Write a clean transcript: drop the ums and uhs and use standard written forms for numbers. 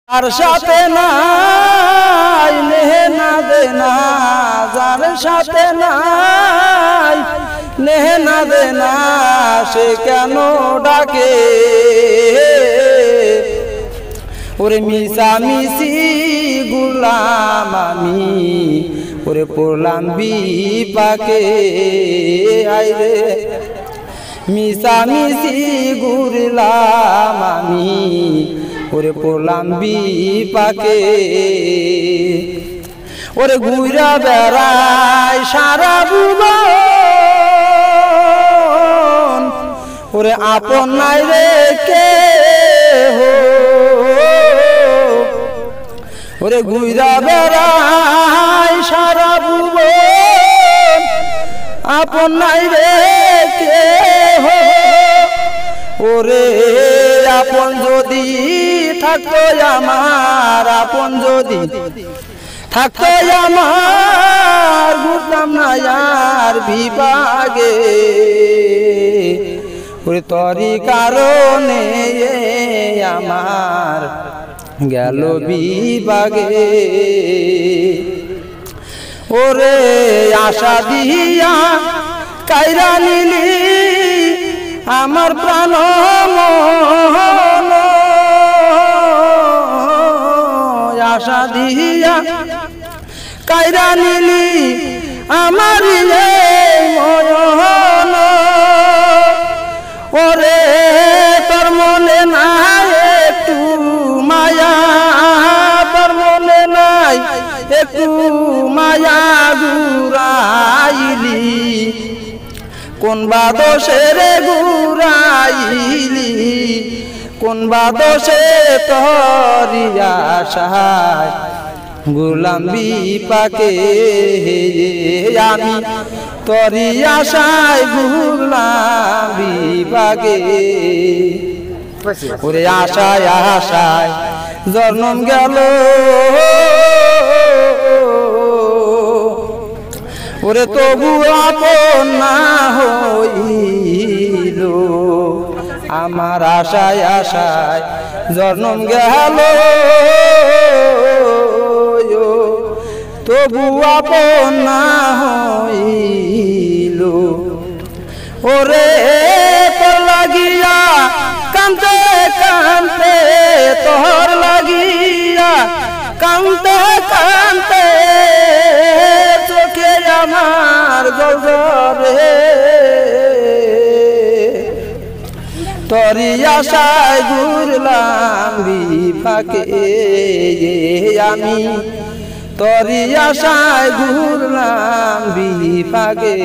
আর সাথে নাই নেহনা দেনা, যার সাথে নাই নেহনা দেনা, সে কেন ডাকে ওরে মিশামিশি গুলাম আমি, ওরে পড়লাম বিপাকে আইরে মিশামিশি ঘুরলাম আমি, ওরে পড়লাম বিপাকে ওরে ঘুরা বেড়াই সারা ভুবন, ওরে আপন নাই রে কে হো, ওরে ঘুরা বেড়াই সারা ভুবন, আপন নাই রে কে হো, ওরে আপন যদি থাকতো আমার, আপন যদি থাকতো আমার, ঘুরতাম না আর বিভাগে ওরে তরি কারণে আমার গেল বিভাগে ওরে আশা দিয়া কাইরা নিলি আমার প্রাণ মন, আশা দিয়া কাইরা নিলি আমার মন, ওরে তোর মনে নাই একটু মায়া, তোর মনে নাই একটু মায়া ঘুরাইলি, কোন বাদোষের ঘুরাইলি, কোন বাদোষে তরি আশায় গুলাম বিপাকে আমি, তরি আশায় ঘুরলাম বিপাকে ওরে আশায় আশায় জন্ম গেল, ওরে তবু আপন না হইল, আমার আশায় আশায় জন্ম গেল, তবু আপন না হইল, ওরে তোর লাগিয়া কান্দে কান্দে, তোর লাগিয়া কান্দে কান্দে, চোখে আমার জল ঝরে, তরি আশায় ঘুরলাম বিপাকে আমি, তরি আশায় ঘুরলাম বিপাকে।